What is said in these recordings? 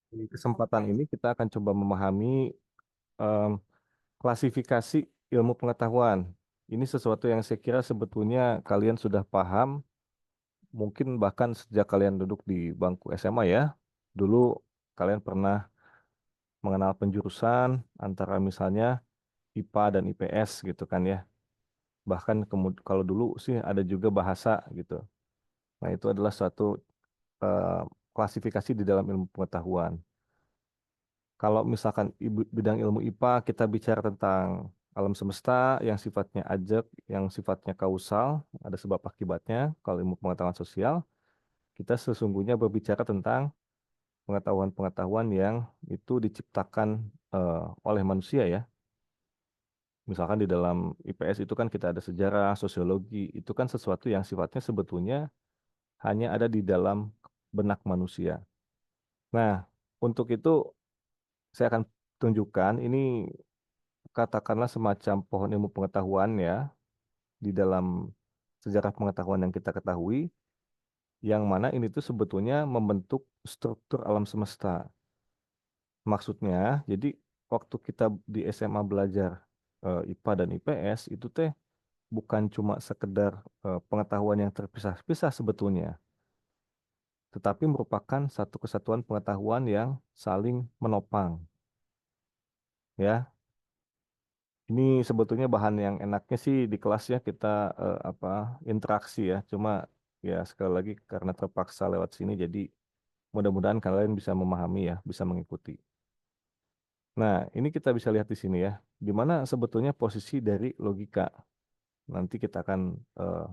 Di kesempatan ini kita akan coba memahami em, klasifikasi ilmu pengetahuan. Ini sesuatu yang saya kira sebetulnya kalian sudah paham, mungkin bahkan sejak kalian duduk di bangku SMA ya. Dulu kalian pernah mengenal penjurusan antara misalnya IPA dan IPS gitu kan ya. Bahkan kalau dulu sih ada juga bahasa gitu. Nah, itu adalah suatu eh, klasifikasi di dalam ilmu pengetahuan. Kalau misalkan bidang ilmu IPA, kita bicara tentang alam semesta yang sifatnya ajak, yang sifatnya kausal, ada sebab akibatnya. Kalau ilmu pengetahuan sosial, kita sesungguhnya berbicara tentang pengetahuan-pengetahuan yang itu diciptakan oleh manusia ya. Misalkan di dalam IPS itu kan kita ada sejarah, sosiologi, itu kan sesuatu yang sifatnya sebetulnya hanya ada di dalam benak manusia. Nah, untuk itu saya akan tunjukkan ini katakanlah semacam pohon ilmu pengetahuan ya di dalam sejarah pengetahuan yang kita ketahui, yang mana ini tuh sebetulnya membentuk struktur alam semesta. Maksudnya, jadi waktu kita di SMA belajar IPA dan IPS itu teh bukan cuma sekedar pengetahuan yang terpisah-pisah sebetulnya, tetapi merupakan satu kesatuan pengetahuan yang saling menopang. Ya, ini sebetulnya bahan yang enaknya sih di kelasnya kita apa interaksi ya. Cuma ya sekali lagi karena terpaksa lewat sini, jadi mudah-mudahan kalian bisa memahami ya, bisa mengikuti. Nah, ini kita bisa lihat di sini ya, di mana sebetulnya posisi dari logika. Nanti kita akan eh,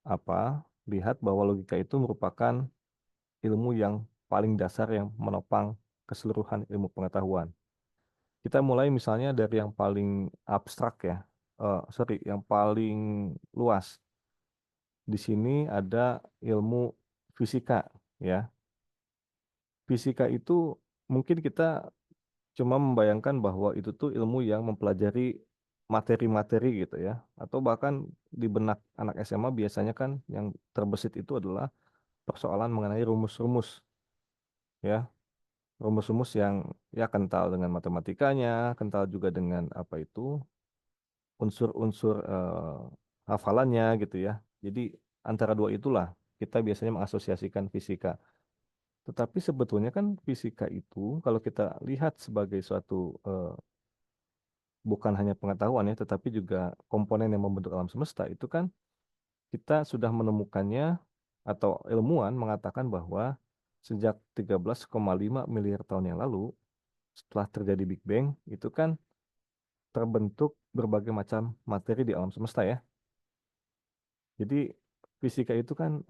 apa lihat bahwa logika itu merupakan ilmu yang paling dasar yang menopang keseluruhan ilmu pengetahuan. Kita mulai misalnya dari yang paling abstrak ya, sorry, yang paling luas. Di sini ada ilmu fisika ya. Fisika itu mungkin kita cuma membayangkan bahwa itu tuh ilmu yang mempelajari materi-materi gitu ya. Atau bahkan di benak anak SMA biasanya kan yang terbesit itu adalah persoalan mengenai rumus-rumus ya. Rumus-rumus yang ya kental dengan matematikanya, kental juga dengan apa itu unsur-unsur hafalannya gitu ya. Jadi antara dua itulah kita biasanya mengasosiasikan fisika. Tetapi sebetulnya kan fisika itu kalau kita lihat sebagai suatu bukan hanya pengetahuan ya, tetapi juga komponen yang membentuk alam semesta itu kan kita sudah menemukannya atau ilmuwan mengatakan bahwa sejak 13,5 miliar tahun yang lalu setelah terjadi Big Bang itu kan terbentuk berbagai macam materi di alam semesta ya. Jadi fisika itu kan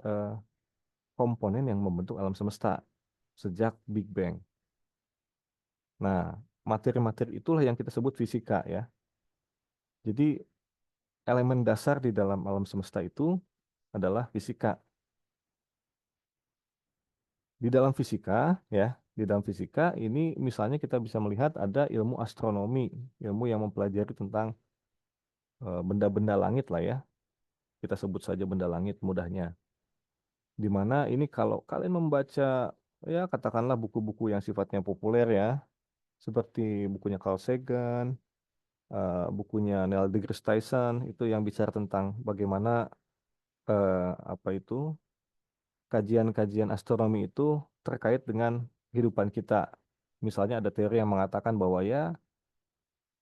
komponen yang membentuk alam semesta sejak Big Bang. Nah, materi-materi itulah yang kita sebut fisika ya. Jadi elemen dasar di dalam alam semesta itu adalah fisika. Di dalam fisika ya, di dalam fisika ini misalnya kita bisa melihat ada ilmu astronomi, ilmu yang mempelajari tentang benda-benda langit lah ya. Kita sebut saja benda langit mudahnya. Di mana ini kalau kalian membaca ya katakanlah buku-buku yang sifatnya populer ya, seperti bukunya Carl Sagan, bukunya Neil deGrasse Tyson itu yang bicara tentang bagaimana apa itu kajian-kajian astronomi itu terkait dengan kehidupan kita. Misalnya ada teori yang mengatakan bahwa ya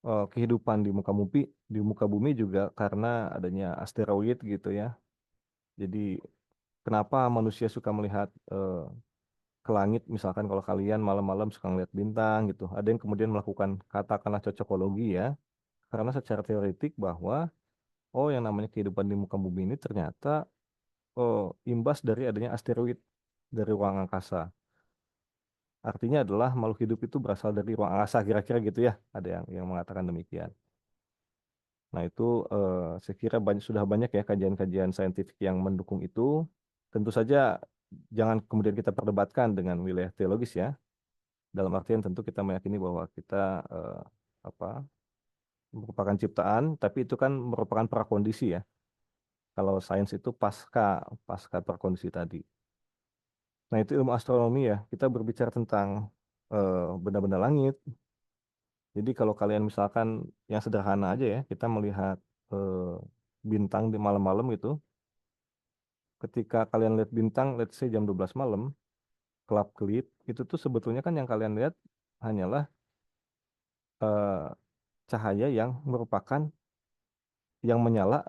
kehidupan di muka bumi juga karena adanya asteroid gitu ya. Jadi kenapa manusia suka melihat ke langit misalkan kalau kalian malam-malam suka melihat bintang gitu. Ada yang kemudian melakukan katakanlah cocokologi ya. Karena secara teoretik bahwa oh yang namanya kehidupan di muka bumi ini ternyata oh, imbas dari adanya asteroid dari ruang angkasa. Artinya adalah makhluk hidup itu berasal dari ruang angkasa kira-kira gitu ya. Ada yang mengatakan demikian. Nah itu saya kira sudah banyak ya kajian-kajian saintifik yang mendukung itu. Tentu saja jangan kemudian kita perdebatkan dengan wilayah teologis ya. Dalam artian tentu kita meyakini bahwa kita eh, apa merupakan ciptaan, tapi itu kan merupakan prakondisi ya. Kalau sains itu pasca pasca prakondisi tadi. Nah itu ilmu astronomi ya. Kita berbicara tentang benda-benda langit. Jadi kalau kalian misalkan yang sederhana aja ya, kita melihat eh, bintang di malam-malam gitu. Ketika kalian lihat bintang, let's say jam 12 malam, kelap-kelip, itu tuh sebetulnya kan yang kalian lihat hanyalah eh, cahaya yang merupakan yang menyala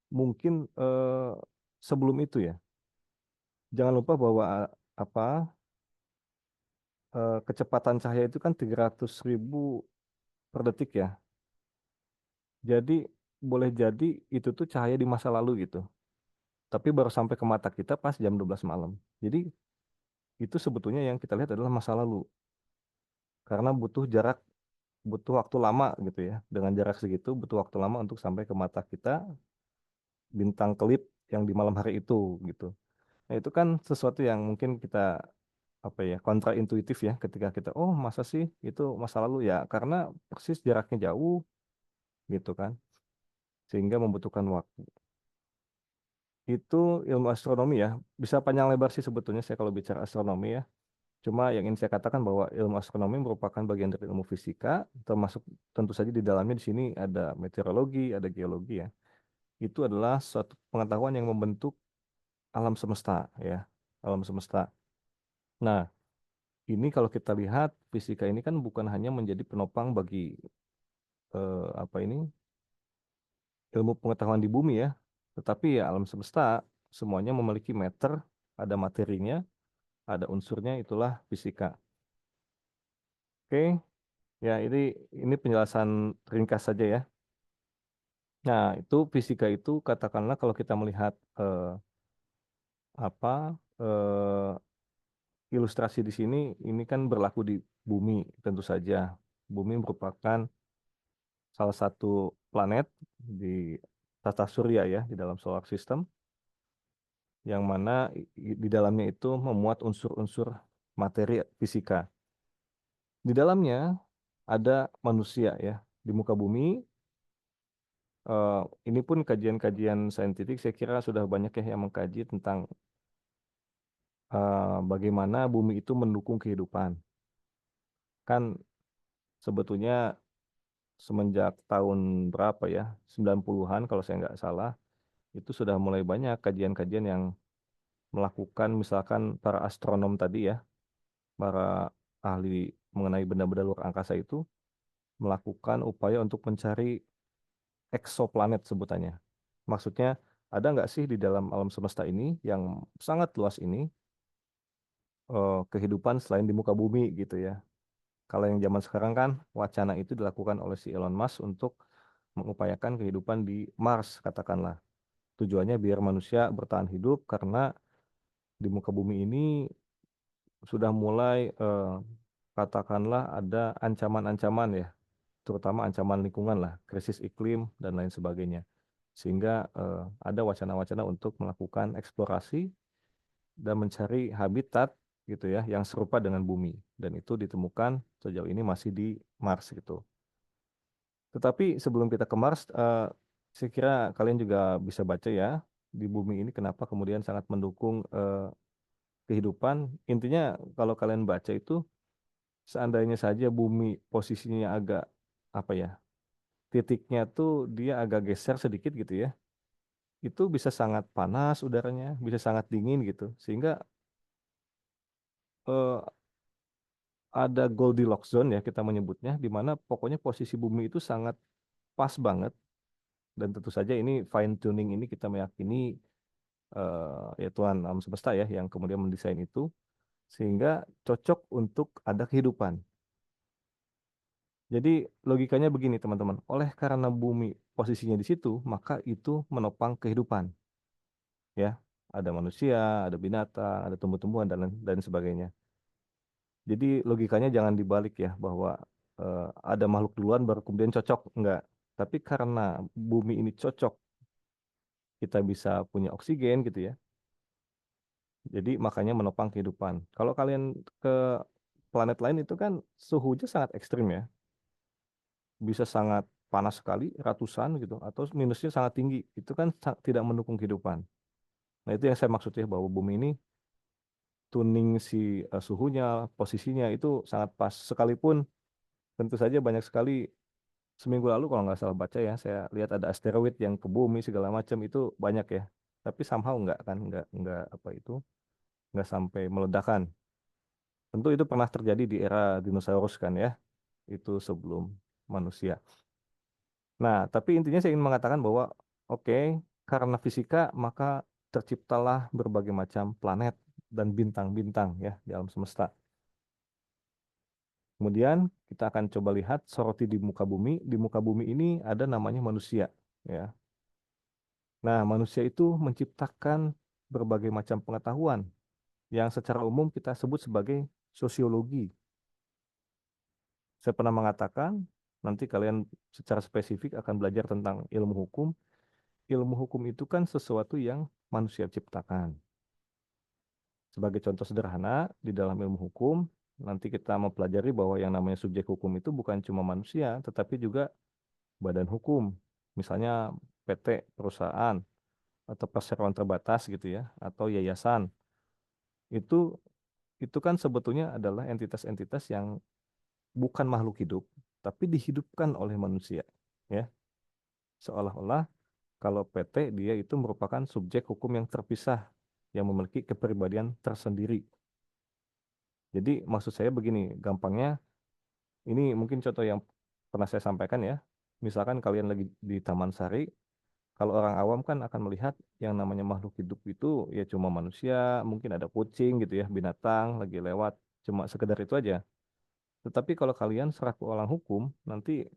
mungkin sebelum itu ya. Jangan lupa bahwa apa kecepatan cahaya itu kan 300.000 per detik ya. Jadi boleh jadi itu tuh cahaya di masa lalu gitu. Tapi baru sampai ke mata kita pas jam 12 malam. Jadi itu sebetulnya yang kita lihat adalah masa lalu. Karena butuh waktu lama gitu ya. Dengan jarak segitu butuh waktu lama untuk sampai ke mata kita bintang kelip yang di malam hari itu gitu. Nah, itu kan sesuatu yang mungkin kita apa ya kontraintuitif ya ketika kita oh masa sih itu masa lalu ya karena persis jaraknya jauh gitu kan sehingga membutuhkan waktu. Itu ilmu astronomi ya. Bisa panjang lebar sih sebetulnya saya kalau bicara astronomi ya. Cuma yang ingin saya katakan bahwa ilmu astronomi merupakan bagian dari ilmu fisika, termasuk tentu saja di dalamnya di sini ada meteorologi, ada geologi ya. Itu adalah suatu pengetahuan yang membentuk alam semesta ya, alam semesta. Nah, ini kalau kita lihat fisika ini kan bukan hanya menjadi penopang bagi apa ini ilmu pengetahuan di bumi ya, tetapi ya alam semesta semuanya memiliki matter, ada materinya, ada unsurnya, itulah fisika. Oke, ya ini penjelasan ringkas saja ya. Nah, itu fisika itu katakanlah kalau kita melihat apa ilustrasi di sini, ini kan berlaku di bumi tentu saja. Bumi merupakan salah satu planet di tata surya ya di dalam solar system yang mana di dalamnya itu memuat unsur-unsur materi fisika. Di dalamnya ada manusia ya di muka bumi. eh, ini pun kajian-kajian saintifik saya kira sudah banyak ya yang mengkaji tentang bagaimana bumi itu mendukung kehidupan. Kan sebetulnya semenjak tahun berapa ya, 90-an kalau saya nggak salah, itu sudah mulai banyak kajian-kajian yang melakukan misalkan para astronom tadi ya, para ahli mengenai benda-benda luar angkasa itu melakukan upaya untuk mencari eksoplanet sebutannya. Maksudnya ada nggak sih di dalam alam semesta ini yang sangat luas ini kehidupan selain di muka bumi gitu ya. Kalau yang zaman sekarang kan wacana itu dilakukan oleh si Elon Musk untuk mengupayakan kehidupan di Mars katakanlah. Tujuannya biar manusia bertahan hidup karena di muka bumi ini sudah mulai katakanlah ada ancaman-ancaman ya, terutama ancaman lingkungan lah, krisis iklim dan lain sebagainya. Sehingga ada wacana-wacana untuk melakukan eksplorasi dan mencari habitat gitu ya yang serupa dengan bumi dan itu ditemukan sejauh ini masih di Mars gitu. Tetapi sebelum kita ke Mars, saya kira kalian juga bisa baca ya di bumi ini kenapa kemudian sangat mendukung kehidupan. Intinya kalau kalian baca itu seandainya saja bumi posisinya agak apa ya titiknya tuh dia agak geser sedikit gitu ya, itu bisa sangat panas udaranya, bisa sangat dingin gitu, sehingga eh, ada Goldilocks zone ya kita menyebutnya, di mana pokoknya posisi bumi itu sangat pas banget dan tentu saja ini fine tuning ini kita meyakini ya Tuhan alam semesta ya yang kemudian mendesain itu sehingga cocok untuk ada kehidupan. Jadi logikanya begini teman-teman, oleh karena bumi posisinya di situ, maka itu menopang kehidupan ya. Ada manusia, ada binatang, ada tumbuh-tumbuhan dan sebagainya. Jadi logikanya jangan dibalik ya bahwa eh, ada makhluk duluan baru kemudian cocok, enggak. Tapi karena bumi ini cocok, kita bisa punya oksigen gitu ya. Jadi makanya menopang kehidupan. Kalau kalian ke planet lain itu kan suhunya sangat ekstrim ya. Bisa sangat panas sekali, ratusan gitu, atau minusnya sangat tinggi. Itu kan tidak mendukung kehidupan. Nah itu yang saya maksud ya bahwa bumi ini tuning si suhunya, posisinya itu sangat pas. Sekalipun tentu saja banyak sekali seminggu lalu kalau nggak salah baca ya, saya lihat ada asteroid yang ke bumi segala macam itu banyak ya. Tapi somehow nggak kan, nggak apa itu, nggak sampai meledakan. Tentu itu pernah terjadi di era dinosaurus kan ya, itu sebelum manusia. Nah, tapi intinya saya ingin mengatakan bahwa oke, karena fisika maka terciptalah berbagai macam planet dan bintang-bintang ya di alam semesta. Kemudian kita akan coba lihat soroti di muka bumi. Di muka bumi ini ada namanya manusia ya. Nah, manusia itu menciptakan berbagai macam pengetahuan yang secara umum kita sebut sebagai sosiologi. Saya pernah mengatakan nanti kalian secara spesifik akan belajar tentang ilmu hukum. Ilmu hukum itu kan sesuatu yang manusia ciptakan. Sebagai contoh sederhana, di dalam ilmu hukum, nanti kita mempelajari bahwa yang namanya subjek hukum itu bukan cuma manusia, tetapi juga badan hukum. Misalnya PT, perusahaan, atau perseroan terbatas gitu ya, atau yayasan. Itu itu kan sebetulnya adalah entitas-entitas yang bukan makhluk hidup, tapi dihidupkan oleh manusia. Ya, seolah-olah kalau PT dia itu merupakan subjek hukum yang terpisah, yang memiliki kepribadian tersendiri. Jadi maksud saya begini, gampangnya ini mungkin contoh yang pernah saya sampaikan ya. Misalkan kalian lagi di Taman Sari, kalau orang awam kan akan melihat yang namanya makhluk hidup itu ya cuma manusia, mungkin ada kucing gitu ya, binatang lagi lewat, cuma sekedar itu aja. Tetapi kalau kalian selaku orang hukum, nanti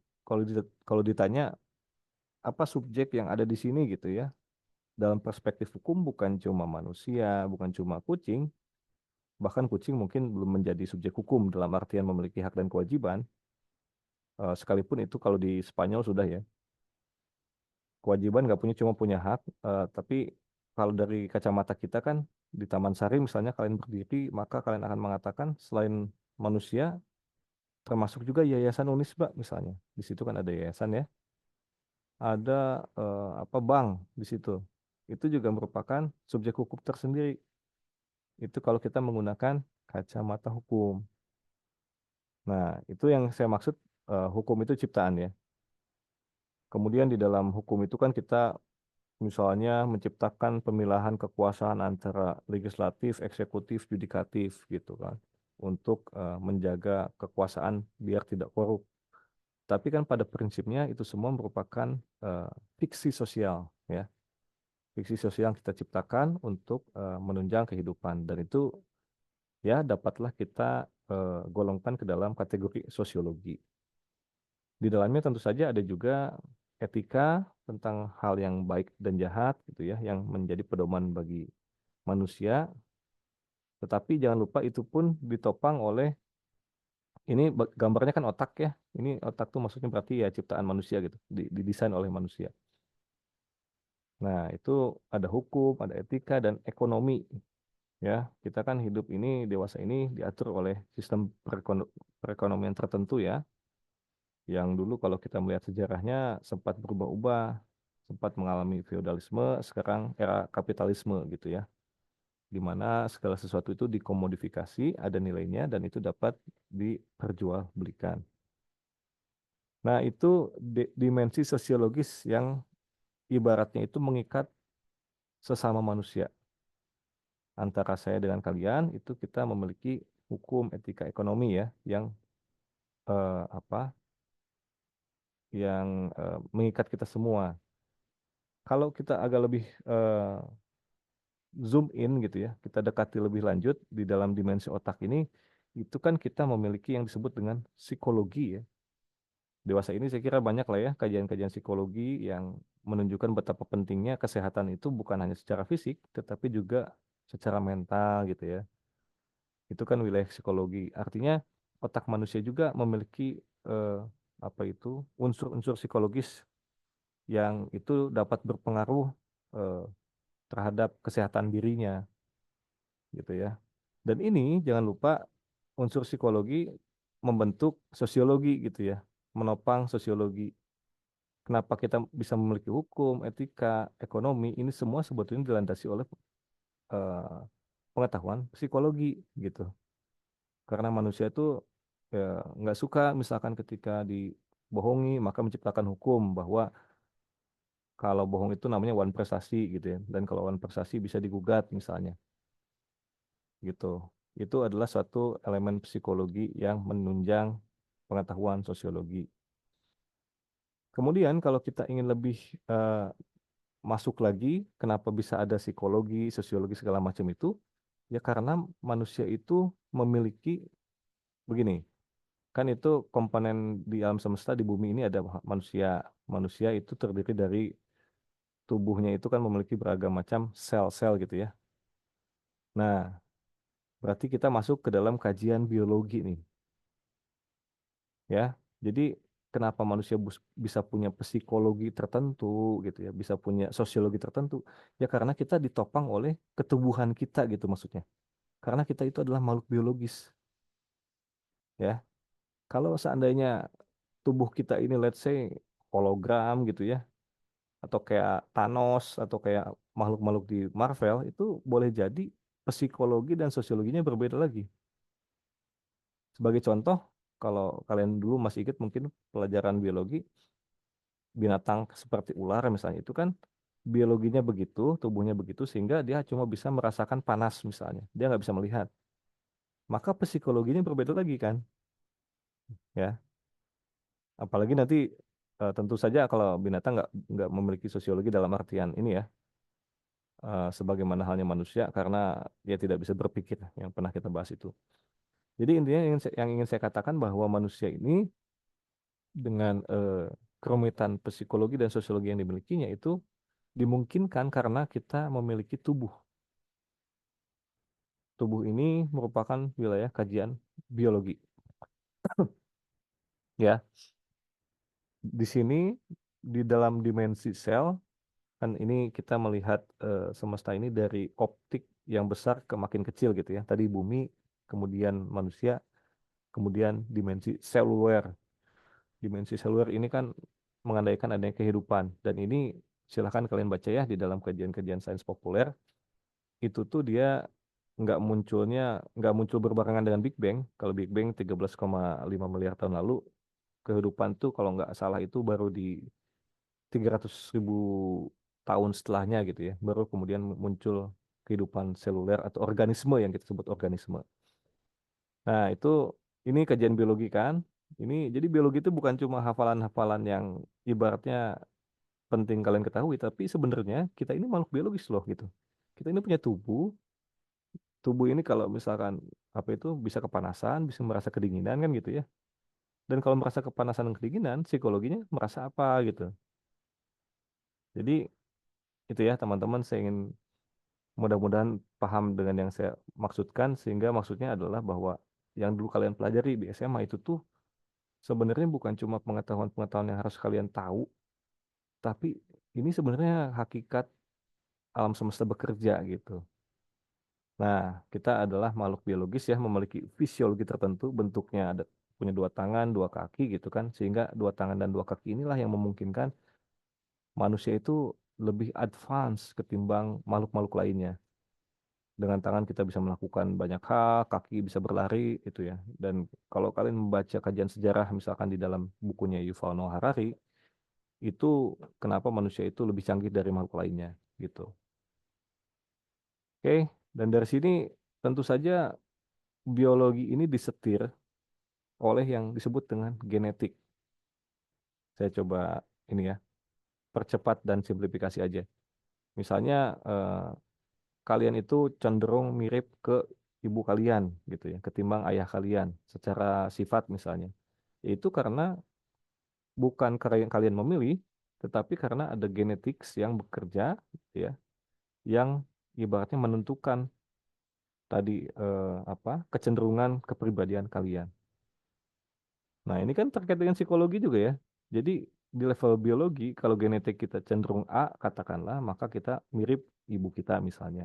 kalau ditanya apa subjek yang ada di sini gitu ya, dalam perspektif hukum bukan cuma manusia, bukan cuma kucing, bahkan kucing mungkin belum menjadi subjek hukum dalam artian memiliki hak dan kewajiban, sekalipun itu kalau di Spanyol sudah ya. Kewajiban nggak punya cuma punya hak, tapi kalau dari kacamata kita kan di Taman Sari misalnya kalian berdiri, maka kalian akan mengatakan selain manusia, termasuk juga Yayasan Unisba misalnya. Di situ kan ada yayasan ya, ada apa bank di situ. Itu juga merupakan subjek hukum tersendiri. Itu kalau kita menggunakan kacamata hukum. Nah, itu yang saya maksud hukum itu ciptaan ya. Kemudian di dalam hukum itu kan kita misalnya menciptakan pemilahan kekuasaan antara legislatif, eksekutif, yudikatif gitu kan, untuk menjaga kekuasaan biar tidak korup. Tapi kan pada prinsipnya itu semua merupakan eh, fiksi sosial ya, fiksi sosial yang kita ciptakan untuk menunjang kehidupan dan itu ya dapatlah kita golongkan ke dalam kategori sosiologi. Di dalamnya tentu saja ada juga etika tentang hal yang baik dan jahat gitu ya, yang menjadi pedoman bagi manusia. Tetapi jangan lupa itu pun ditopang oleh ini gambarnya kan otak ya. Ini otak tuh maksudnya berarti ya ciptaan manusia gitu, didesain oleh manusia. Nah, itu ada hukum, ada etika dan ekonomi ya. Kita kan hidup ini dewasa ini diatur oleh sistem perekonomian tertentu ya. Yang dulu kalau kita melihat sejarahnya sempat berubah-ubah, sempat mengalami feodalisme, sekarang era kapitalisme gitu ya, di mana segala sesuatu itu dikomodifikasi, ada nilainya, dan itu dapat diperjualbelikan. Nah, itu dimensi sosiologis yang ibaratnya itu mengikat sesama manusia. Antara saya dengan kalian, itu kita memiliki hukum, etika, ekonomi ya, yang apa, yang mengikat kita semua. Kalau kita agak lebih zoom in gitu ya, kita dekati lebih lanjut di dalam dimensi otak ini, itu kan kita memiliki yang disebut dengan psikologi ya. Dewasa ini saya kira banyak lah ya kajian-kajian psikologi yang menunjukkan betapa pentingnya kesehatan itu bukan hanya secara fisik, tetapi juga secara mental gitu ya. Itu kan wilayah psikologi. Artinya otak manusia juga memiliki eh, apa itu unsur-unsur psikologis yang itu dapat berpengaruh eh, terhadap kesehatan dirinya gitu ya. Dan ini jangan lupa unsur psikologi membentuk sosiologi gitu ya, menopang sosiologi. Kenapa kita bisa memiliki hukum, etika, ekonomi, ini semua sebetulnya dilandasi oleh eh, pengetahuan psikologi gitu. Karena manusia itu ya, nggak suka misalkan ketika dibohongi, maka menciptakan hukum bahwa kalau bohong itu namanya wan prestasi gitu ya. Dan kalau wan prestasi bisa digugat misalnya gitu. Itu adalah suatu elemen psikologi yang menunjang pengetahuan sosiologi. Kemudian kalau kita ingin lebih eh, masuk lagi, kenapa bisa ada psikologi, sosiologi segala macam itu? Ya karena manusia itu memiliki begini, kan itu komponen di alam semesta di bumi ini ada manusia. Manusia itu terdiri dari tubuhnya itu kan memiliki beragam macam sel-sel gitu ya. Nah, berarti kita masuk ke dalam kajian biologi nih, ya. Jadi kenapa manusia bisa punya psikologi tertentu gitu ya, bisa punya sosiologi tertentu? Ya karena kita ditopang oleh ketubuhan kita gitu maksudnya. Karena kita itu adalah makhluk biologis, ya. Kalau seandainya tubuh kita ini let's say hologram gitu ya, atau kayak Thanos atau kayak makhluk-makhluk di Marvel itu boleh jadi psikologi dan sosiologinya berbeda lagi. Sebagai contoh, kalau kalian dulu masih ingat mungkin pelajaran biologi, binatang seperti ular misalnya itu kan biologinya begitu, tubuhnya begitu sehingga dia cuma bisa merasakan panas misalnya, dia nggak bisa melihat. Maka psikologinya berbeda lagi kan, ya. Apalagi nanti tentu saja kalau binatang nggak memiliki sosiologi dalam artian ini ya, sebagaimana halnya manusia karena dia tidak bisa berpikir yang pernah kita bahas itu. Jadi intinya yang ingin saya katakan bahwa manusia ini dengan kerumitan psikologi dan sosiologi yang dimilikinya itu dimungkinkan karena kita memiliki tubuh. Tubuh ini merupakan wilayah kajian biologi. Ya, di sini di dalam dimensi sel kan ini kita melihat semesta ini dari optik yang besar ke makin kecil gitu ya. Tadi bumi, kemudian manusia, kemudian dimensi seluler. Dimensi seluler ini kan mengandaikan adanya kehidupan dan ini silahkan kalian baca ya di dalam kajian-kajian sains populer itu tuh dia nggak muncul berbarengan dengan Big Bang. Kalau Big Bang 13,5 miliar tahun lalu, kehidupan tuh kalau nggak salah itu baru di 300.000 tahun setelahnya gitu ya, baru kemudian muncul kehidupan seluler atau organisme yang kita sebut organisme. Nah, ini kajian biologi kan. Ini jadi biologi itu bukan cuma hafalan-hafalan yang ibaratnya penting kalian ketahui, tapi sebenarnya kita ini makhluk biologis loh gitu. Kita ini punya tubuh. Tubuh ini kalau misalkan apa itu bisa kepanasan, bisa merasa kedinginan kan gitu ya. Dan kalau merasa kepanasan dan kedinginan, psikologinya merasa apa gitu. Jadi itu ya teman-teman, saya ingin mudah-mudahan paham dengan yang saya maksudkan sehingga maksudnya adalah bahwa yang dulu kalian pelajari di SMA itu tuh sebenarnya bukan cuma pengetahuan-pengetahuan yang harus kalian tahu, tapi ini sebenarnya hakikat alam semesta bekerja gitu. Nah, kita adalah makhluk biologis ya, memiliki fisiologi tertentu, bentuknya ada punya dua tangan, dua kaki gitu kan, sehingga dua tangan dan dua kaki inilah yang memungkinkan manusia itu lebih advance ketimbang makhluk-makhluk lainnya. Dengan tangan kita bisa melakukan banyak hal, kaki bisa berlari itu ya. Dan kalau kalian membaca kajian sejarah misalkan di dalam bukunya Yuval Noah Harari, itu kenapa manusia itu lebih canggih dari makhluk lainnya gitu. Oke, dan dari sini tentu saja biologi ini disetir oleh yang disebut dengan genetik. Saya coba ini ya, percepat dan simplifikasi aja. Misalnya kalian itu cenderung mirip ke ibu kalian gitu ya, ketimbang ayah kalian secara sifat misalnya. Itu karena bukan karena kalian memilih, tetapi karena ada genetik yang bekerja ya, yang ibaratnya menentukan tadi apa kecenderungan kepribadian kalian. Nah, ini kan terkait dengan psikologi juga ya. Jadi di level biologi, kalau genetik kita cenderung A, katakanlah, maka kita mirip ibu kita misalnya.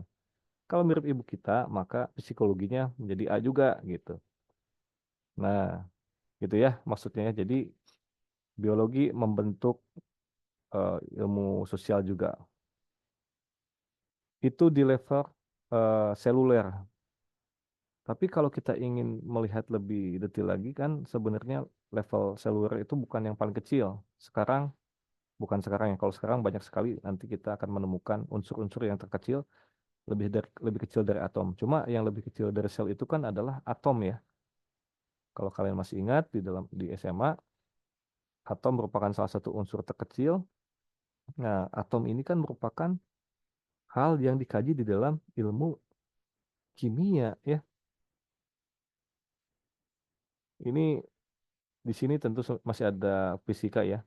Kalau mirip ibu kita, maka psikologinya menjadi A juga gitu. Nah, gitu ya maksudnya ya. Jadi biologi membentuk ilmu sosial juga. Itu di level seluler. Tapi kalau kita ingin melihat lebih detail lagi kan sebenarnya level seluler itu bukan yang paling kecil. Sekarang, bukan sekarang ya. Kalau sekarang banyak sekali nanti kita akan menemukan unsur-unsur yang terkecil lebih kecil dari atom. Cuma yang lebih kecil dari sel itu kan adalah atom ya. Kalau kalian masih ingat di SMA, atom merupakan salah satu unsur terkecil. Nah, atom ini kan merupakan hal yang dikaji di dalam ilmu kimia ya. Ini di sini tentu masih ada fisika ya.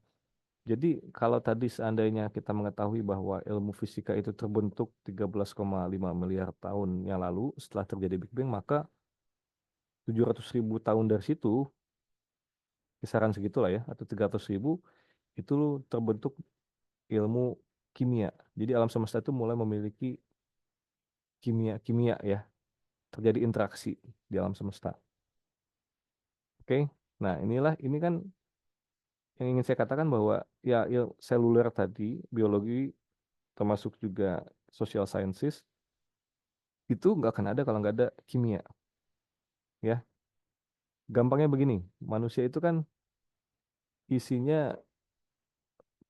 Jadi kalau tadi seandainya kita mengetahui bahwa ilmu fisika itu terbentuk 13,5 miliar tahun yang lalu setelah terjadi Big Bang, maka 700.000 tahun dari situ, kisaran segitulah ya, atau 300.000, itu terbentuk ilmu kimia. Jadi alam semesta itu mulai memiliki kimia-kimia ya, terjadi interaksi di alam semesta. Oke, nah ini kan yang ingin saya katakan bahwa ya seluler tadi, biologi, termasuk juga social sciences, itu nggak akan ada kalau nggak ada kimia. Ya, gampangnya begini, manusia itu kan isinya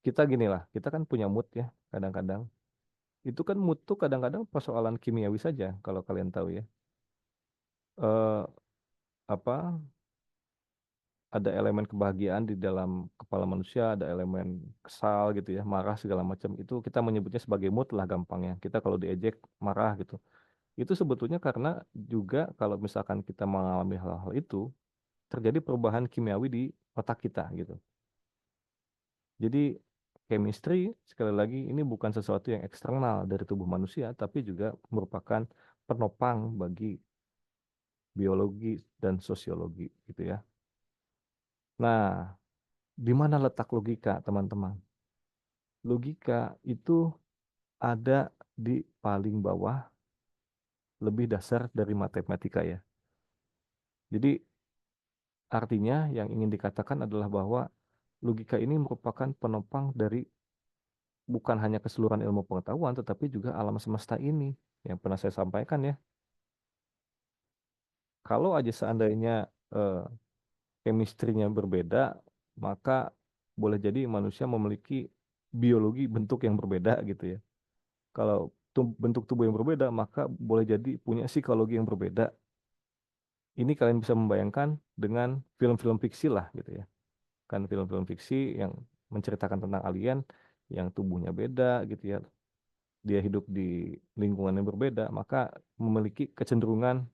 kita gini lah, kita kan punya mood ya, kadang-kadang. Itu kan mood tuh kadang-kadang persoalan kimiawi saja, kalau kalian tahu ya. Eh, apa ada elemen kebahagiaan di dalam kepala manusia, ada elemen kesal gitu ya, marah segala macam. Itu kita menyebutnya sebagai mood lah gampangnya. Kita kalau diejek marah gitu. Itu sebetulnya karena juga kalau misalkan kita mengalami hal-hal itu, terjadi perubahan kimiawi di otak kita gitu. Jadi chemistry sekali lagi ini bukan sesuatu yang eksternal dari tubuh manusia, tapi juga merupakan penopang bagi biologi dan sosiologi gitu ya. Nah, di mana letak logika, teman-teman? Logika itu ada di paling bawah, lebih dasar dari matematika ya. Jadi artinya yang ingin dikatakan adalah bahwa logika ini merupakan penopang dari bukan hanya keseluruhan ilmu pengetahuan, tetapi juga alam semesta ini yang pernah saya sampaikan ya. Kalau aja seandainya eh, chemistry-nya berbeda, maka boleh jadi manusia memiliki biologi bentuk yang berbeda gitu ya. Kalau bentuk tubuh yang berbeda, maka boleh jadi punya psikologi yang berbeda. Ini kalian bisa membayangkan dengan film-film fiksi lah gitu ya. Kan film-film fiksi yang menceritakan tentang alien yang tubuhnya beda gitu ya. Dia hidup di lingkungan yang berbeda, maka memiliki kecenderungan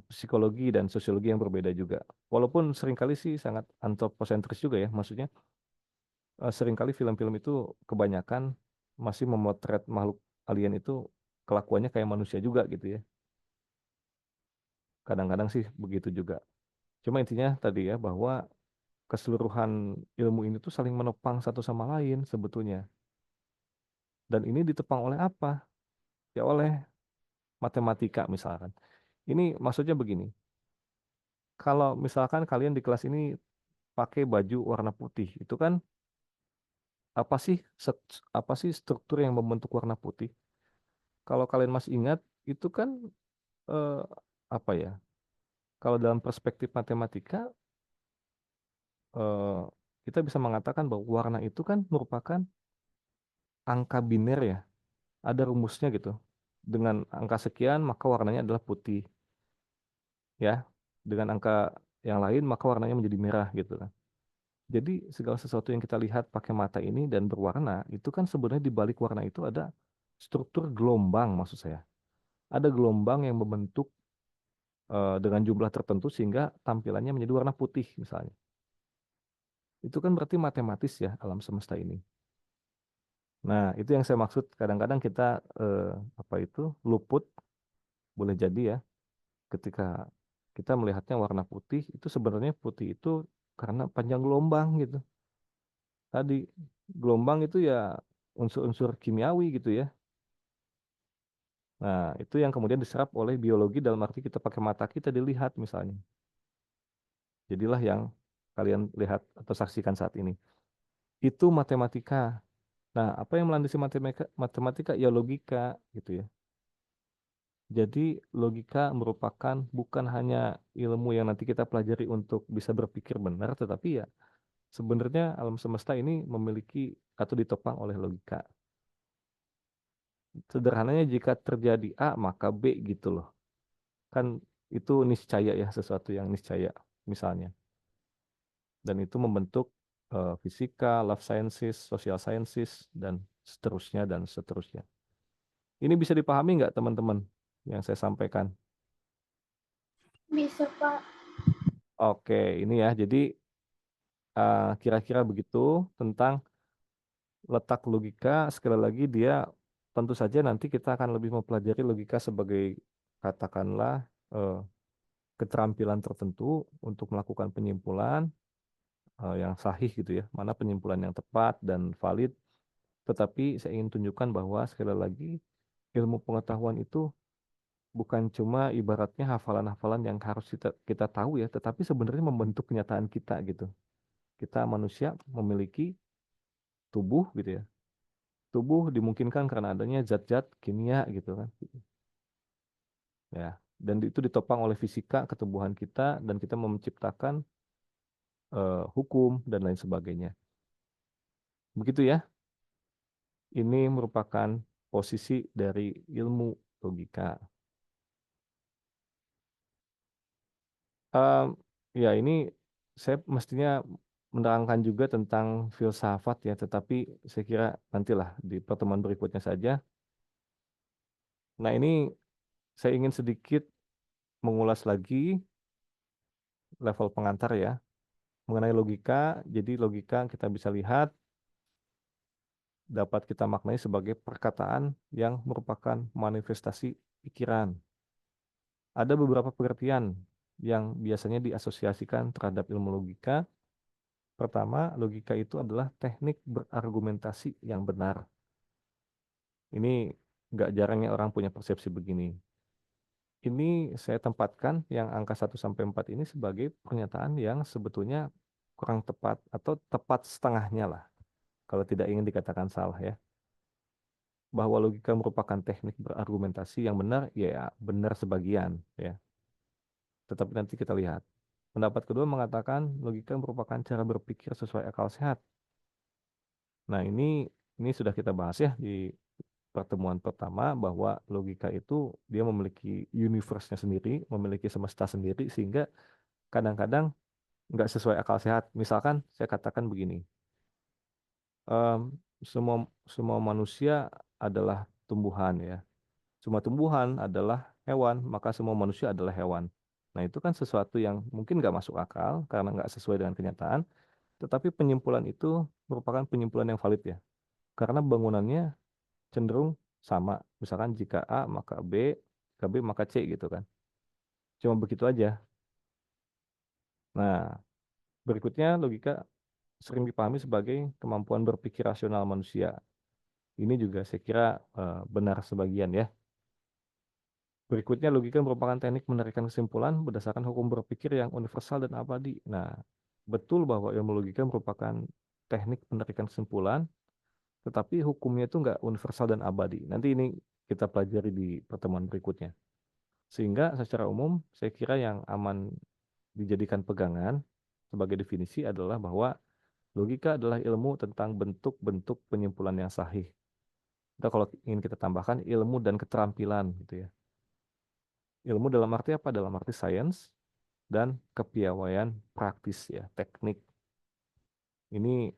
psikologi dan sosiologi yang berbeda juga. Walaupun seringkali sih sangat antroposentris juga ya, maksudnya seringkali film-film itu kebanyakan masih memotret makhluk alien itu kelakuannya kayak manusia juga gitu ya. Kadang-kadang sih begitu juga. Cuma intinya tadi ya bahwa keseluruhan ilmu ini tuh saling menopang satu sama lain sebetulnya. Dan ini ditopang oleh apa? Ya oleh matematika misalkan. Ini maksudnya begini. Kalau misalkan kalian di kelas ini pakai baju warna putih, itu kan apa sih apa sih struktur yang membentuk warna putih? Kalau kalian masih ingat, itu kan eh, apa ya? Kalau dalam perspektif matematika, eh, kita bisa mengatakan bahwa warna itu kan merupakan angka biner ya. Ada rumusnya gitu. Dengan angka sekian, maka warnanya adalah putih, ya. Dengan angka yang lain, maka warnanya menjadi merah gitu kan. Jadi segala sesuatu yang kita lihat pakai mata ini dan berwarna, itu kan sebenarnya di balik warna itu ada struktur gelombang maksud saya. Ada gelombang yang membentuk dengan jumlah tertentu sehingga tampilannya menjadi warna putih misalnya. Itu kan berarti matematis ya alam semesta ini. Nah, itu yang saya maksud kadang-kadang kita eh, apa itu luput boleh jadi ya ketika kita melihatnya warna putih itu sebenarnya putih itu karena panjang gelombang gitu. Tadi gelombang itu ya unsur-unsur kimiawi gitu ya. Nah, itu yang kemudian diserap oleh biologi dalam arti kita pakai mata kita dilihat misalnya. Jadilah yang kalian lihat atau saksikan saat ini. Itu matematika. Nah, apa yang melandasi matematika? Matematika ya logika gitu ya. Jadi logika merupakan bukan hanya ilmu yang nanti kita pelajari untuk bisa berpikir benar, tetapi ya sebenarnya alam semesta ini memiliki atau ditopang oleh logika. Sederhananya jika terjadi A maka B gitu loh. Kan itu niscaya ya, sesuatu yang niscaya misalnya. Dan itu membentuk fisika, life sciences, social sciences, dan seterusnya dan seterusnya. Ini bisa dipahami nggak teman-teman yang saya sampaikan? Bisa, Pak. Oke, ini ya. Jadi kira-kira begitu tentang letak logika. Sekali lagi dia tentu saja nanti kita akan lebih mempelajari logika sebagai katakanlah eh, keterampilan tertentu untuk melakukan penyimpulan yang sahih gitu ya. Mana penyimpulan yang tepat dan valid. Tetapi saya ingin tunjukkan bahwa sekali lagi ilmu pengetahuan itu bukan cuma ibaratnya hafalan-hafalan yang harus kita tahu ya, tetapi sebenarnya membentuk kenyataan kita gitu. Kita manusia memiliki tubuh gitu ya. Tubuh dimungkinkan karena adanya zat-zat kimia gitu kan. Ya, dan itu ditopang oleh fisika ketubuhan kita dan kita menciptakan hukum dan lain sebagainya. Begitu ya. Ini merupakan posisi dari ilmu logika. Em, ya, ini saya mestinya menerangkan juga tentang filsafat ya, tetapi saya kira nantilah di pertemuan berikutnya saja. Nah, ini saya ingin sedikit mengulas lagi level pengantar ya mengenai logika. Jadi logika kita bisa lihat dapat kita maknai sebagai perkataan yang merupakan manifestasi pikiran. Ada beberapa pengertian yang biasanya diasosiasikan terhadap ilmu logika. Pertama, logika itu adalah teknik berargumentasi yang benar. Ini nggak jarangnya orang punya persepsi begini. Ini saya tempatkan yang angka 1 sampai 4 ini sebagai pernyataan yang sebetulnya kurang tepat atau tepat setengahnya lah. Kalau tidak ingin dikatakan salah ya. Bahwa logika merupakan teknik berargumentasi yang benar, ya benar sebagian ya. Tetapi nanti kita lihat. Pendapat kedua mengatakan logika merupakan cara berpikir sesuai akal sehat. Nah, ini sudah kita bahas ya di pertemuan pertama bahwa logika itu dia memiliki universe-nya sendiri, memiliki semesta sendiri sehingga kadang-kadang nggak sesuai akal sehat. Misalkan saya katakan begini, em, semua semua manusia adalah tumbuhan ya. Semua tumbuhan adalah hewan, maka semua manusia adalah hewan. Nah, itu kan sesuatu yang mungkin nggak masuk akal karena nggak sesuai dengan kenyataan, tetapi penyimpulan itu merupakan penyimpulan yang valid ya. Karena bangunannya cenderung sama. Misalkan jika A maka B, jika B maka C gitu kan. Cuma begitu aja. Nah, berikutnya logika sering dipahami sebagai kemampuan berpikir rasional manusia. Ini juga saya kira benar sebagian ya. Berikutnya logika merupakan teknik menarikan kesimpulan berdasarkan hukum berpikir yang universal dan abadi. Nah, betul bahwa ilmu logika merupakan teknik penarikan kesimpulan, tetapi hukumnya itu nggak universal dan abadi. Nanti ini kita pelajari di pertemuan berikutnya. Sehingga secara umum saya kira yang aman dijadikan pegangan sebagai definisi adalah bahwa logika adalah ilmu tentang bentuk-bentuk penyimpulan yang sahih. Atau kalau ingin kita tambahkan ilmu dan keterampilan gitu ya. Ilmu dalam arti apa? Dalam arti sains dan kepiawaian praktis ya, teknik. Ini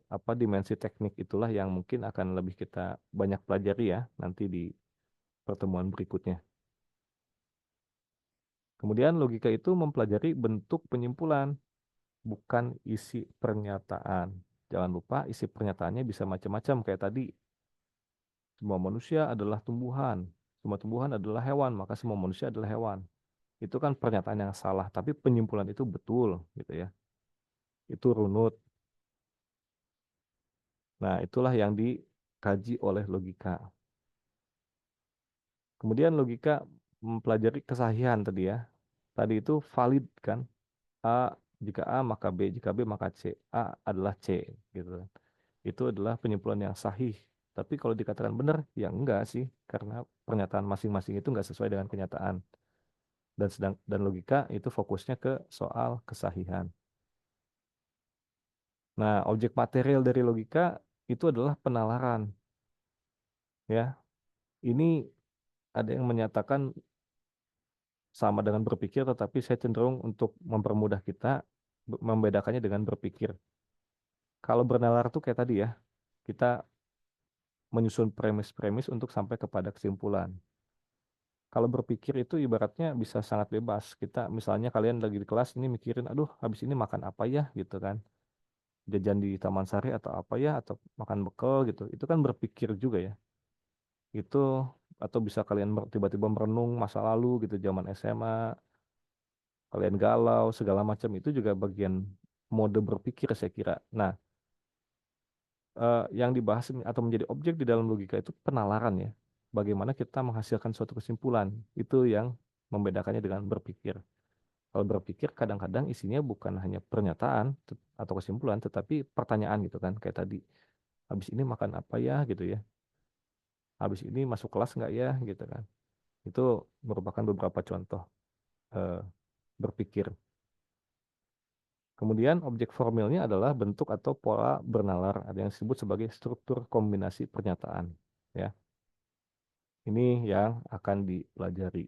apa dimensi teknik itulah yang mungkin akan lebih kita banyak pelajari ya nanti di pertemuan berikutnya. Kemudian logika itu mempelajari bentuk penyimpulan, bukan isi pernyataan. Jangan lupa isi pernyataannya bisa macam-macam kayak tadi. Semua manusia adalah tumbuhan, semua tumbuhan adalah hewan, maka semua manusia adalah hewan. Itu kan pernyataan yang salah, tapi penyimpulan itu betul gitu ya. Itu runut. Nah, itulah yang dikaji oleh logika. Kemudian logika mempelajari kesahihan tadi ya. Tadi itu valid kan. A jika A maka B, jika B maka C. A adalah C gitu. Itu adalah penyimpulan yang sahih. Tapi kalau dikatakan benar, ya enggak sih, karena pernyataan masing-masing itu enggak sesuai dengan kenyataan. Dan logika itu fokusnya ke soal kesahihan. Nah, objek material dari logika itu adalah penalaran, ya. Ini ada yang menyatakan sama dengan berpikir, tetapi saya cenderung untuk mempermudah kita membedakannya dengan berpikir. Kalau bernalar tuh kayak tadi ya, kita menyusun premis-premis untuk sampai kepada kesimpulan. Kalau berpikir itu ibaratnya bisa sangat bebas. Kita misalnya kalian lagi di kelas ini mikirin, aduh habis ini makan apa ya gitu kan. Jajan di Taman Sari atau apa ya, atau makan bekal gitu. Itu kan berpikir juga ya. Itu atau bisa kalian tiba-tiba merenung masa lalu gitu, zaman SMA, kalian galau segala macam, itu juga bagian mode berpikir saya kira. Nah, yang dibahas atau menjadi objek di dalam logika itu penalaran ya. Bagaimana kita menghasilkan suatu kesimpulan. Itu yang membedakannya dengan berpikir. Kalau berpikir kadang-kadang isinya bukan hanya pernyataan atau kesimpulan, tetapi pertanyaan gitu kan. Kayak tadi, habis ini makan apa ya gitu ya. Habis ini masuk kelas nggak ya gitu kan. Itu merupakan beberapa contoh eh, berpikir. Kemudian objek formilnya adalah bentuk atau pola bernalar, ada yang disebut sebagai struktur kombinasi pernyataan. Ya, ini yang akan dipelajari.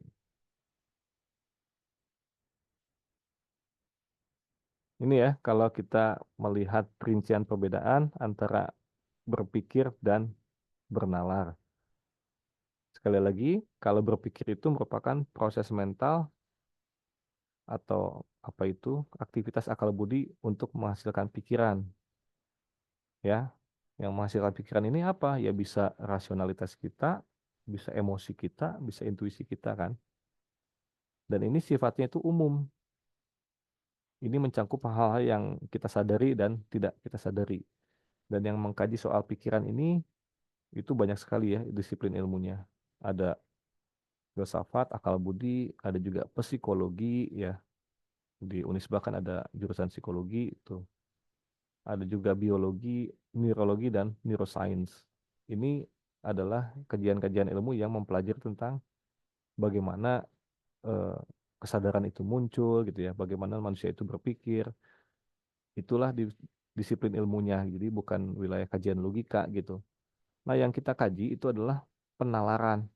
Ini ya, kalau kita melihat rincian perbedaan antara berpikir dan bernalar. Sekali lagi, kalau berpikir itu merupakan proses mental atau apa itu aktivitas akal budi untuk menghasilkan pikiran, ya. Yang menghasilkan pikiran ini apa? Ya bisa rasionalitas kita, bisa emosi kita, bisa intuisi kita kan. Dan ini sifatnya itu umum. Ini mencakup hal-hal yang kita sadari dan tidak kita sadari. Dan yang mengkaji soal pikiran ini itu banyak sekali ya disiplin ilmunya. Ada filsafat, akal budi, ada juga psikologi ya. Di Unisba kan ada jurusan psikologi itu. Ada juga biologi, neurologi dan neuroscience. Ini adalah kajian-kajian ilmu yang mempelajari tentang bagaimana eh, kesadaran itu muncul gitu ya, bagaimana manusia itu berpikir. Itulah disiplin ilmunya. Jadi bukan wilayah kajian logika gitu. Nah, yang kita kaji itu adalah penalaran,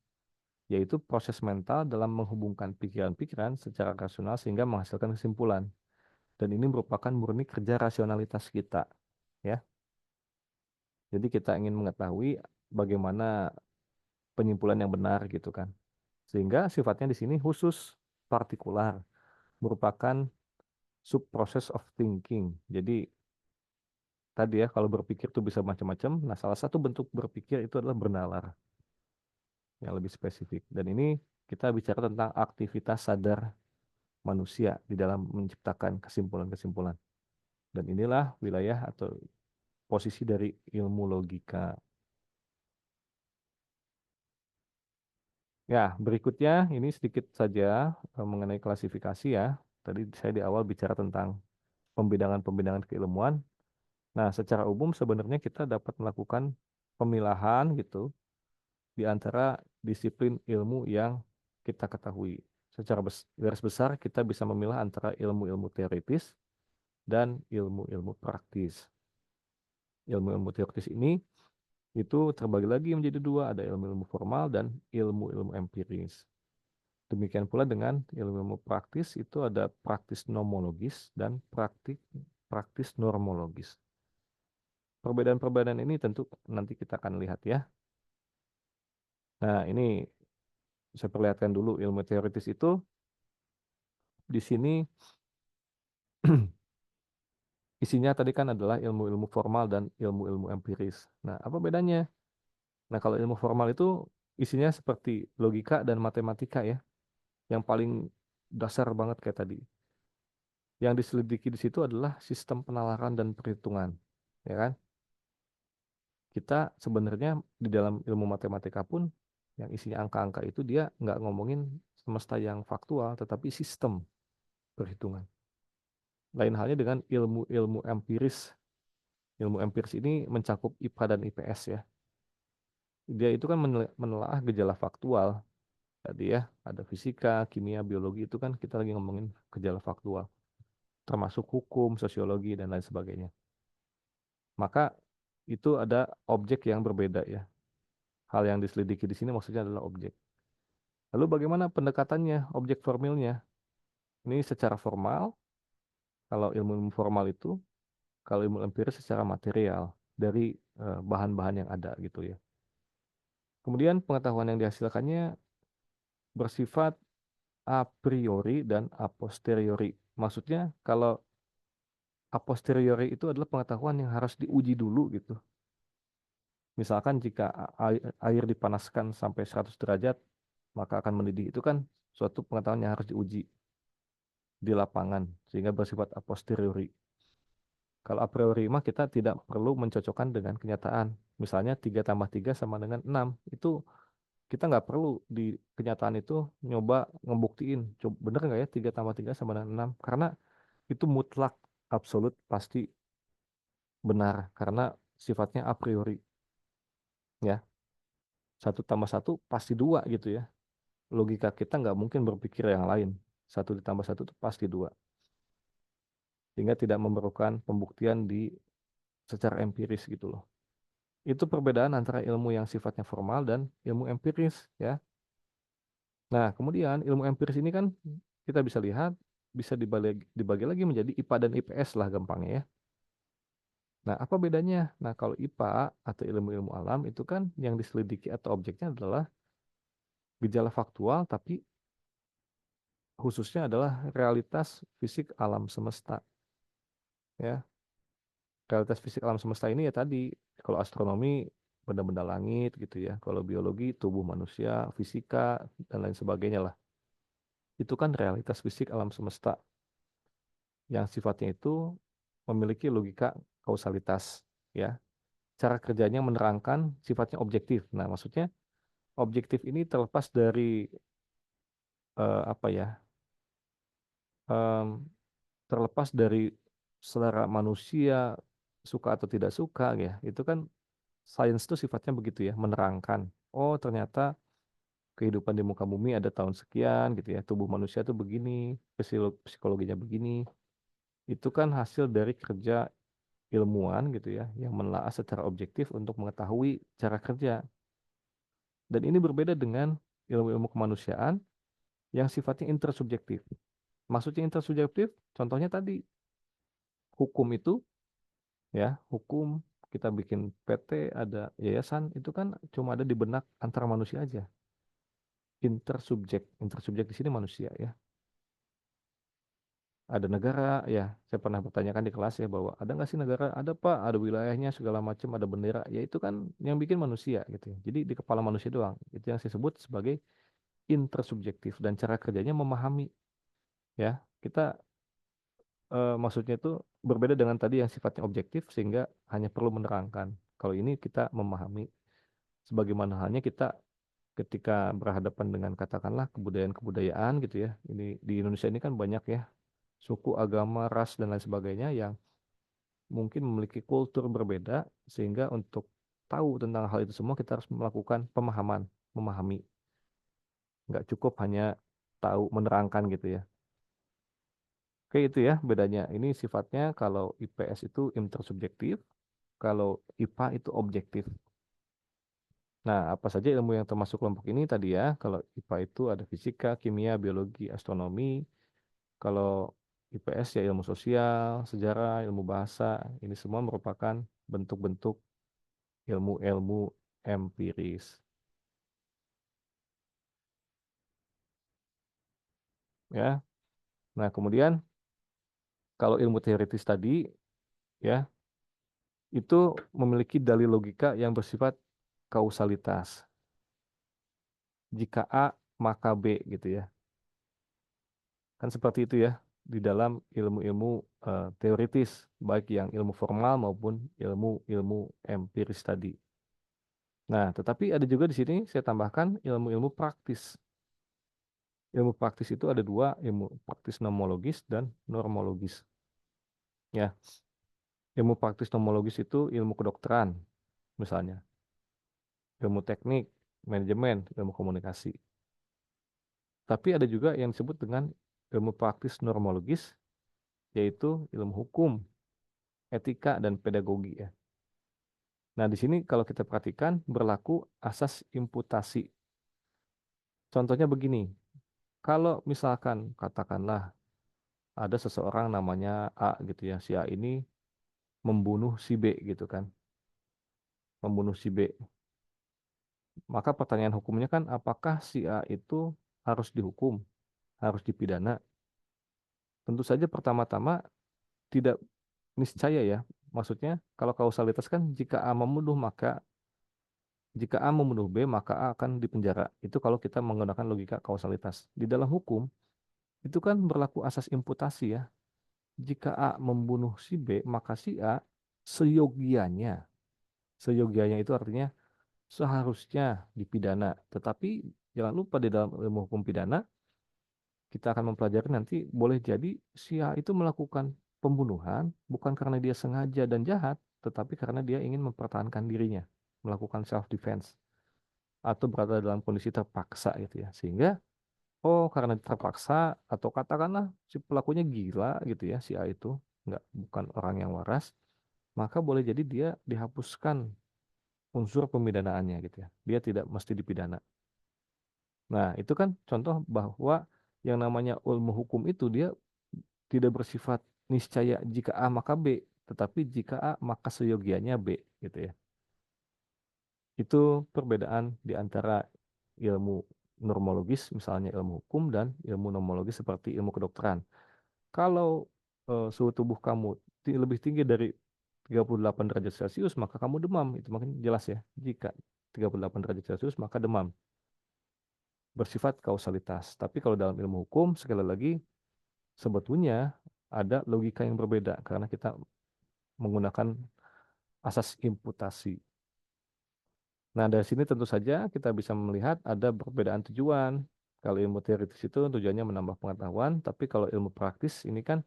yaitu proses mental dalam menghubungkan pikiran-pikiran secara rasional sehingga menghasilkan kesimpulan. Dan ini merupakan murni kerja rasionalitas kita, ya. Jadi kita ingin mengetahui bagaimana penyimpulan yang benar gitu kan. Sehingga sifatnya di sini khusus, partikular, merupakan sub process of thinking. Jadi tadi ya kalau berpikir itu bisa macam-macam. Nah, salah satu bentuk berpikir itu adalah bernalar yang lebih spesifik. Dan ini kita bicara tentang aktivitas sadar manusia di dalam menciptakan kesimpulan-kesimpulan. Dan inilah wilayah atau posisi dari ilmu logika. Ya, berikutnya ini sedikit saja mengenai klasifikasi ya. Tadi saya di awal bicara tentang pembidangan-pembidangan keilmuan. Nah, secara umum sebenarnya kita dapat melakukan pemilahan gitu di antara disiplin ilmu yang kita ketahui. Secara garis besar kita bisa memilah antara ilmu-ilmu teoritis dan ilmu-ilmu praktis. Ilmu-ilmu teoritis ini itu terbagi lagi menjadi dua, ada ilmu-ilmu formal dan ilmu-ilmu empiris. Demikian pula dengan ilmu-ilmu praktis itu ada praktis nomologis dan praktis normologis. Perbedaan-perbedaan ini tentu nanti kita akan lihat ya. Nah, ini saya perlihatkan dulu ilmu teoritis itu di sini isinya tadi kan adalah ilmu-ilmu formal dan ilmu-ilmu empiris. Nah, apa bedanya? Nah, kalau ilmu formal itu isinya seperti logika dan matematika ya, yang paling dasar banget kayak tadi. Yang diselidiki di situ adalah sistem penalaran dan perhitungan, ya kan? Kita sebenarnya di dalam ilmu matematika pun yang isinya angka-angka itu dia nggak ngomongin semesta yang faktual, tetapi sistem perhitungan. Lain halnya dengan ilmu-ilmu empiris. Ilmu empiris ini mencakup IPA dan IPS ya. dia itu kan menelaah gejala faktual. Tadi ya, ada fisika, kimia, biologi itu kan kita lagi ngomongin gejala faktual, termasuk hukum, sosiologi, dan lain sebagainya. Maka itu ada objek yang berbeda ya. Hal yang diselidiki di sini maksudnya adalah objek. Lalu bagaimana pendekatannya, objek formilnya? Ini secara formal, kalau ilmu formal itu, kalau ilmu empiris secara material dari bahan-bahan yang ada gitu ya. Kemudian pengetahuan yang dihasilkannya bersifat a priori dan a posteriori. Maksudnya kalau a posteriori itu adalah pengetahuan yang harus diuji dulu gitu. Misalkan jika air dipanaskan sampai 100 derajat, maka akan mendidih. Itu kan suatu pengetahuan yang harus diuji di lapangan, sehingga bersifat a posteriori. Kalau a priori mah kita tidak perlu mencocokkan dengan kenyataan. Misalnya 3 tambah 3 sama dengan 6. Itu kita nggak perlu di kenyataan itu nyoba ngebuktiin. Coba, bener nggak ya 3 tambah 3 sama dengan 6? Karena itu mutlak, absolut, pasti benar. Karena sifatnya a priori. Ya, 1 tambah 1 pasti 2 gitu ya. Logika kita nggak mungkin berpikir yang lain. 1 ditambah 1 itu pasti 2. Sehingga tidak memerlukan pembuktian secara empiris gitu loh. Itu perbedaan antara ilmu yang sifatnya formal dan ilmu empiris ya. Nah, kemudian ilmu empiris ini kan kita bisa lihat bisa dibagi lagi menjadi IPA dan IPS lah gampangnya ya. Nah, apa bedanya? Nah, kalau IPA atau ilmu-ilmu alam itu kan yang diselidiki atau objeknya adalah gejala faktual tapi khususnya adalah realitas fisik alam semesta ya. Realitas fisik alam semesta ini ya tadi, kalau astronomi benda-benda langit gitu ya, kalau biologi tubuh manusia, fisika dan lain sebagainya lah. Itu kan realitas fisik alam semesta yang sifatnya itu memiliki logika kausalitas ya. Cara kerjanya menerangkan sifatnya objektif. Nah, maksudnya objektif ini terlepas dari apa ya? em, Terlepas dari selera manusia suka atau tidak suka ya. Itu kan sains itu sifatnya begitu ya, menerangkan. Oh, ternyata kehidupan di muka bumi ada tahun sekian gitu ya. Tubuh manusia tuh begini, psikologinya begini. Itu kan hasil dari kerja ilmuwan gitu ya, yang menelaah secara objektif untuk mengetahui cara kerja. Dan ini berbeda dengan ilmu-ilmu kemanusiaan yang sifatnya intersubjektif. Maksudnya intersubjektif, contohnya tadi hukum itu ya, hukum kita bikin PT, ada yayasan, itu kan cuma ada di benak antara manusia aja. Intersubjek di sini manusia ya. Ada negara ya, saya pernah bertanyakan di kelas ya bahwa ada nggak sih negara? Ada Pak, ada wilayahnya segala macam, ada bendera. Ya itu kan yang bikin manusia gitu ya. Jadi di kepala manusia doang. Itu yang saya sebut sebagai intersubjektif dan cara kerjanya memahami ya. Kita maksudnya itu berbeda dengan tadi yang sifatnya objektif sehingga hanya perlu menerangkan. Kalau ini kita memahami sebagaimana halnya kita ketika berhadapan dengan katakanlah kebudayaan-kebudayaan gitu ya. Ini di Indonesia ini kan banyak ya suku, agama, ras dan lain sebagainya yang mungkin memiliki kultur berbeda sehingga untuk tahu tentang hal itu semua kita harus melakukan pemahaman, memahami. Nggak cukup hanya tahu menerangkan gitu ya. Oke itu ya bedanya. Ini sifatnya kalau IPS itu intersubjektif, kalau IPA itu objektif. Nah, apa saja ilmu yang termasuk kelompok ini tadi ya? Kalau IPA itu ada fisika, kimia, biologi, astronomi. Kalau IPS ya ilmu sosial, sejarah, ilmu bahasa. Ini semua merupakan bentuk-bentuk ilmu-ilmu empiris. Ya. Nah, kemudian kalau ilmu teoritis tadi ya, itu memiliki dalil logika yang bersifat kausalitas. Jika A, maka B gitu ya. Kan seperti itu ya di dalam ilmu-ilmu teoritis, baik yang ilmu formal maupun ilmu-ilmu empiris tadi. Nah, tetapi ada juga di sini saya tambahkan ilmu-ilmu praktis. Ilmu praktis itu ada dua, ilmu praktis nomologis dan normologis. Ya, ilmu praktis nomologis itu ilmu kedokteran, misalnya. ilmu teknik, manajemen, ilmu komunikasi. Tapi ada juga yang disebut dengan ilmu praktis normologis, yaitu ilmu hukum, etika, dan pedagogi ya. Nah, di sini kalau kita perhatikan berlaku asas imputasi. Contohnya begini, kalau misalkan katakanlah ada seseorang namanya A gitu ya, si A ini membunuh si B gitu kan, membunuh si B. Maka pertanyaan hukumnya kan apakah si A itu harus dihukum, harus dipidana? Tentu saja pertama-tama tidak niscaya ya. Maksudnya kalau kausalitas kan jika A membunuh B maka A akan dipenjara. Itu kalau kita menggunakan logika kausalitas. Di dalam hukum itu kan berlaku asas imputasi ya. Jika A membunuh si B maka si A seyogianya. Seyogianya itu artinya seharusnya dipidana. Tetapi jangan lupa di dalam ilmu hukum pidana kita akan mempelajari nanti boleh jadi si A itu melakukan pembunuhan bukan karena dia sengaja dan jahat, tetapi karena dia ingin mempertahankan dirinya, melakukan self defense atau berada dalam kondisi terpaksa gitu ya. Sehingga oh karena terpaksa atau katakanlah si pelakunya gila gitu ya, si A itu bukan orang yang waras, maka boleh jadi dia dihapuskan unsur pemidanaannya gitu ya. Dia tidak mesti dipidana. Nah, itu kan contoh bahwa yang namanya ilmu hukum itu dia tidak bersifat niscaya jika A maka B, tetapi jika A maka seyogianya B gitu ya. Itu perbedaan di antara ilmu normologis misalnya ilmu hukum dan ilmu nomologis seperti ilmu kedokteran. Kalau suhu tubuh kamu lebih tinggi dari 38 derajat Celcius maka kamu demam, itu makin jelas ya. Jika 38 derajat Celcius maka demam bersifat kausalitas. Tapi kalau dalam ilmu hukum sekali lagi sebetulnya ada logika yang berbeda karena kita menggunakan asas imputasi. Nah, dari sini tentu saja kita bisa melihat ada perbedaan tujuan. Kalau ilmu teoritis itu tujuannya menambah pengetahuan, tapi kalau ilmu praktis ini kan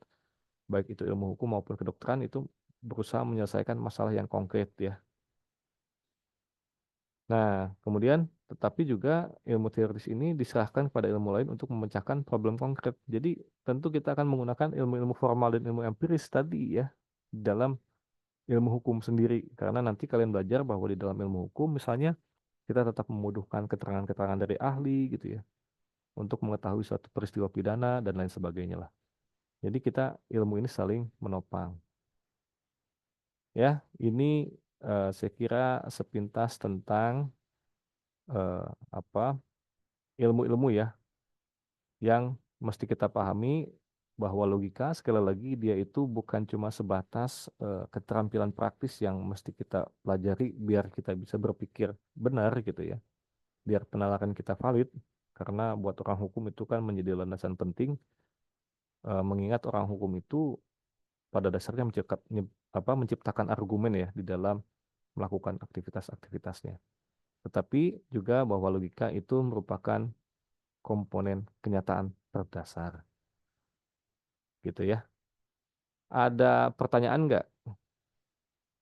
baik itu ilmu hukum maupun kedokteran itu berusaha menyelesaikan masalah yang konkret ya. Nah, kemudian tetapi juga ilmu teoritis ini diserahkan kepada ilmu lain untuk memecahkan problem konkret. Jadi tentu kita akan menggunakan ilmu-ilmu formal dan ilmu empiris tadi ya dalam ilmu hukum sendiri. Karena nanti kalian belajar bahwa di dalam ilmu hukum misalnya kita tetap membutuhkan keterangan-keterangan dari ahli gitu ya untuk mengetahui suatu peristiwa pidana dan lain sebagainya lah. Jadi kita ilmu ini saling menopang. Ya, ini saya kira sepintas tentang eh, apa ilmu-ilmu ya yang mesti kita pahami bahwa logika sekali lagi dia itu bukan cuma sebatas keterampilan praktis yang mesti kita pelajari biar kita bisa berpikir benar gitu ya, biar penalaran kita valid karena buat orang hukum itu kan menjadi landasan penting mengingat orang hukum itu pada dasarnya menciptakan argumen ya di dalam melakukan aktivitas-aktivitasnya. Tetapi juga bahwa logika itu merupakan komponen kenyataan berdasar gitu ya. Ada pertanyaan nggak